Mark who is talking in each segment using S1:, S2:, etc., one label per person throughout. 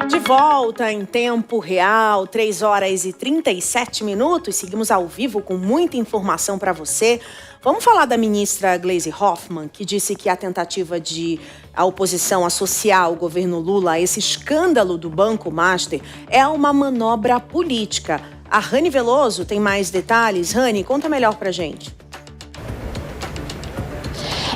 S1: De volta em tempo real, 3 horas e 37 minutos. Seguimos ao vivo com muita informação para você. Vamos falar da ministra Gleisi Hoffmann, que disse que a tentativa de a oposição associar ao governo Lula a esse escândalo do Banco Master é uma manobra política. A Rani Veloso tem mais detalhes. Rani, conta melhor pra gente.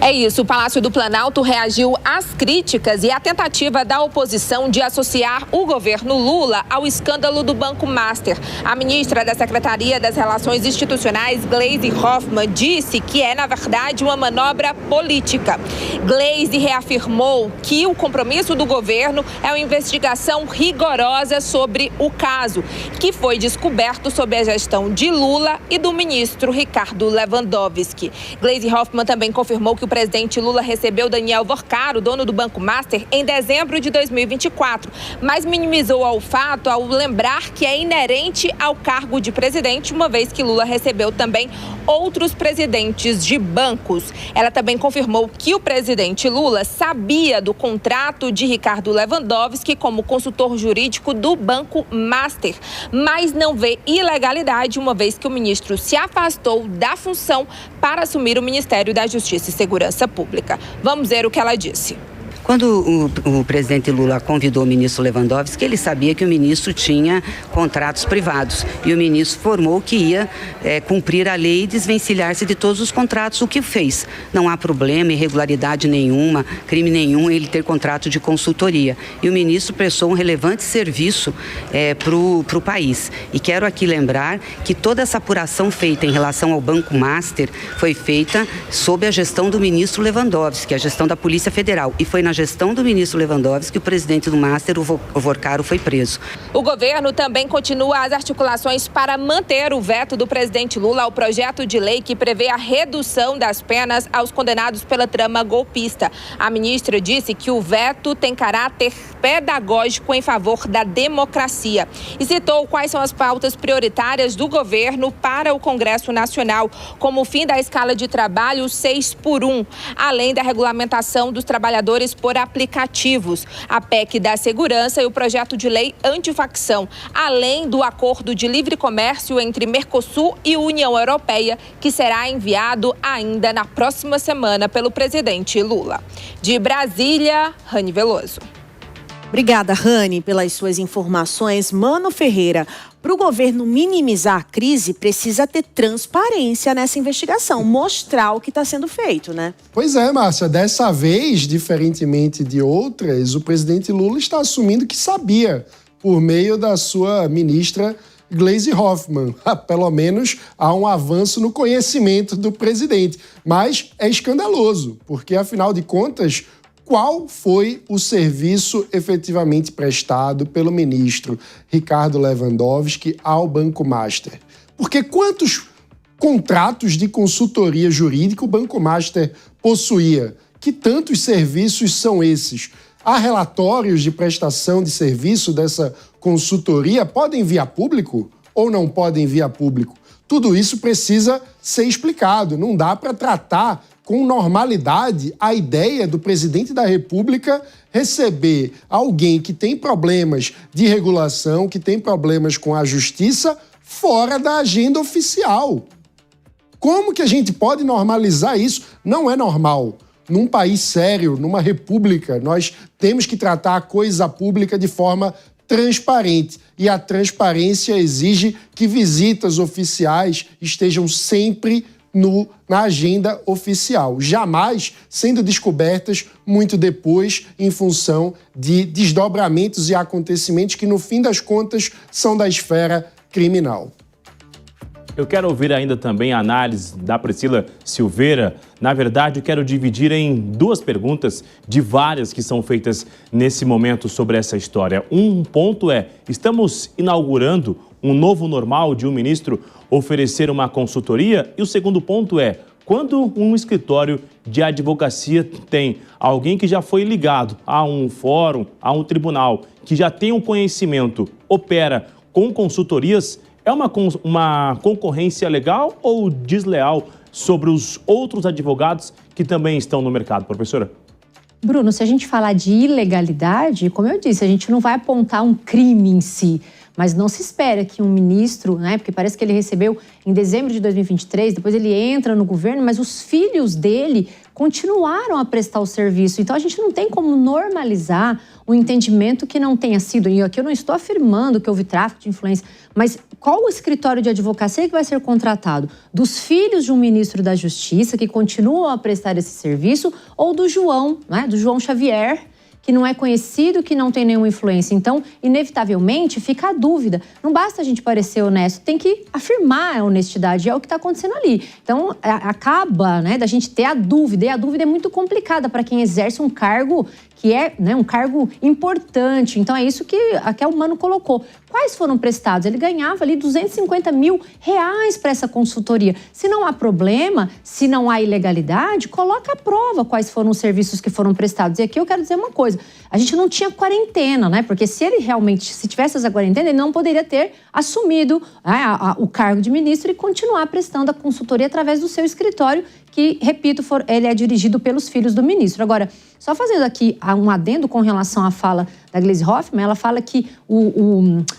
S2: É isso, o Palácio do Planalto reagiu às críticas e à tentativa da oposição de associar o governo Lula ao escândalo do Banco Master. A ministra da Secretaria das Relações Institucionais, Gleisi Hoffmann, disse que é, na verdade, uma manobra política. Gleisi reafirmou que o compromisso do governo é uma investigação rigorosa sobre o caso, que foi descoberto sob a gestão de Lula e do ministro Ricardo Lewandowski. Gleisi Hoffmann também confirmou que o presidente Lula recebeu Daniel Vorcaro, dono do Banco Master, em dezembro de 2024, mas minimizou o fato ao lembrar que é inerente ao cargo de presidente, uma vez que Lula recebeu também outros presidentes de bancos. Ela também confirmou que o presidente Lula sabia do contrato de Ricardo Lewandowski como consultor jurídico do Banco Master, mas não vê ilegalidade, uma vez que o ministro se afastou da função para assumir o Ministério da Justiça e Segurança Pública. Vamos ver o que ela disse.
S3: Quando o presidente Lula convidou o ministro Lewandowski, ele sabia que o ministro tinha contratos privados e o ministro informou que ia cumprir a lei e desvencilhar-se de todos os contratos, o que fez. Não há problema, irregularidade nenhuma, crime nenhum ele ter contrato de consultoria. E o ministro prestou um relevante serviço para o país. E quero aqui lembrar que toda essa apuração feita em relação ao Banco Master foi feita sob a gestão do ministro Lewandowski, a gestão da Polícia Federal, e foi na gestão do ministro Lewandowski que o presidente do Master, o Vorcaro, foi preso.
S2: O governo também continua as articulações para manter o veto do presidente Lula ao projeto de lei que prevê a redução das penas aos condenados pela trama golpista. A ministra disse que o veto tem caráter pedagógico em favor da democracia e citou quais são as pautas prioritárias do governo para o Congresso Nacional, como o fim da escala de trabalho 6x1, além da regulamentação dos trabalhadores por aplicativos, a PEC da segurança e o projeto de lei antifacção, além do acordo de livre comércio entre Mercosul e União Europeia, que será enviado ainda na próxima semana pelo presidente Lula. De Brasília, Rani Veloso.
S1: Obrigada, Rani, pelas suas informações. Mano Ferreira, para o governo minimizar a crise, precisa ter transparência nessa investigação, mostrar o que está sendo feito, né?
S4: Pois é, Márcia. Dessa vez, diferentemente de outras, o presidente Lula está assumindo que sabia, por meio da sua ministra Gleisi Hoffmann. Pelo menos há um avanço no conhecimento do presidente. Mas é escandaloso, porque, afinal de contas, qual foi o serviço efetivamente prestado pelo ministro Ricardo Lewandowski ao Banco Master? Porque quantos contratos de consultoria jurídica o Banco Master possuía? Que tantos serviços são esses? Há relatórios de prestação de serviço dessa consultoria? Podem vir a público ou não podem vir a público? Tudo isso precisa ser explicado. Não dá para tratar com normalidade a ideia do presidente da República receber alguém que tem problemas de regulação, que tem problemas com a justiça, fora da agenda oficial. Como que a gente pode normalizar isso? Não é normal. Num país sério, numa república, nós temos que tratar a coisa pública de forma transparente. E a transparência exige que visitas oficiais estejam sempre na agenda oficial, jamais sendo descobertas muito depois em função de desdobramentos e acontecimentos que, no fim das contas, são da esfera criminal.
S5: Eu quero ouvir ainda também a análise da Priscila Silveira. Na verdade, eu quero dividir em duas perguntas de várias que são feitas nesse momento sobre essa história. Um ponto é, estamos inaugurando um novo normal de um ministro oferecer uma consultoria? E o segundo ponto é, quando um escritório de advocacia tem alguém que já foi ligado a um fórum, a um tribunal, que já tem um conhecimento, opera com consultorias, é uma concorrência legal ou desleal sobre os outros advogados que também estão no mercado, professora?
S6: Bruno, se a gente falar de ilegalidade, como eu disse, a gente não vai apontar um crime em si, mas não se espera que um ministro, né, porque parece que ele recebeu em dezembro de 2023, depois ele entra no governo, mas os filhos dele continuaram a prestar o serviço. Então, a gente não tem como normalizar um entendimento que não tenha sido, e aqui eu não estou afirmando que houve tráfico de influência, mas qual o escritório de advocacia que vai ser contratado? Dos filhos de um ministro da Justiça que continuam a prestar esse serviço ou do João, né, do João Xavier, que não é conhecido, que não tem nenhuma influência. Então, inevitavelmente, fica a dúvida. Não basta a gente parecer honesto, tem que afirmar a honestidade, é o que está acontecendo ali. Então, acaba, né, da gente ter a dúvida, e a dúvida é muito complicada para quem exerce um cargo que é, né, um cargo importante. Então, é isso que até o Mano colocou. Quais foram prestados? Ele ganhava ali R$250 mil para essa consultoria. Se não há problema, se não há ilegalidade, coloca à prova quais foram os serviços que foram prestados. E aqui eu quero dizer uma coisa, a gente não tinha quarentena, né? Porque se ele realmente, se tivesse essa quarentena, ele não poderia ter assumido, né, o cargo de ministro e continuar prestando a consultoria através do seu escritório, que, repito, ele é dirigido pelos filhos do ministro. Agora, só fazendo aqui um adendo com relação à fala da Gleisi Hoffmann, ela fala que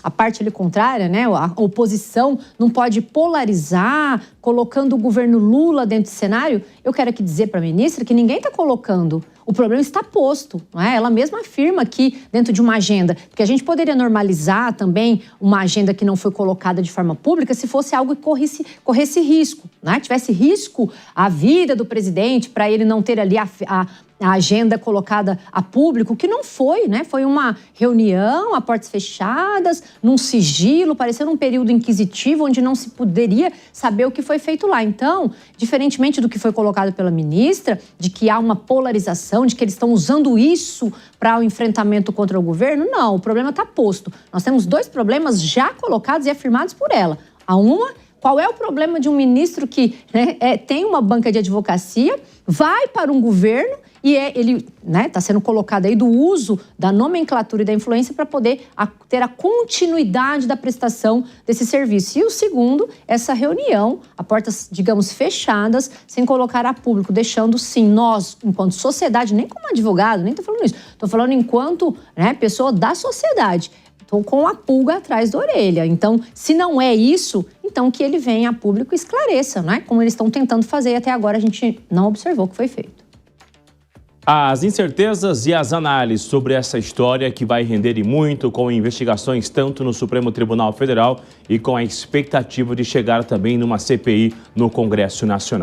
S6: a parte ali contrária, né, a oposição não pode polarizar, colocando o governo Lula dentro do cenário. Eu quero aqui dizer para a ministra que ninguém está colocando. O problema está posto, não é? Ela mesma afirma aqui dentro de uma agenda, porque a gente poderia normalizar também uma agenda que não foi colocada de forma pública se fosse algo que corresse risco, né? Tivesse risco à vida do presidente, para ele não ter ali a agenda colocada a público, que não foi, né? Foi uma reunião a portas fechadas, num sigilo, parecendo um período inquisitivo, onde não se poderia saber o que foi feito lá. Então, diferentemente do que foi colocado pela ministra, de que há uma polarização, de que eles estão usando isso para o enfrentamento contra o governo, não, o problema está posto. Nós temos dois problemas já colocados e afirmados por ela. Qual é o problema de um ministro que, né, tem uma banca de advocacia, vai para um governo e ele, né, está sendo colocado aí do uso da nomenclatura e da influência para poder ter a continuidade da prestação desse serviço. E o segundo, essa reunião a portas, digamos, fechadas, sem colocar a público, deixando, sim, nós, enquanto sociedade, nem como advogado, nem estou falando isso, estou falando enquanto, né, pessoa da sociedade, estou com a pulga atrás da orelha. Então, se não é isso, então que ele venha a público e esclareça, né? Como eles estão tentando fazer e até agora a gente não observou o que foi feito.
S5: As incertezas e as análises sobre essa história que vai render e muito com investigações tanto no Supremo Tribunal Federal e com a expectativa de chegar também numa CPI no Congresso Nacional.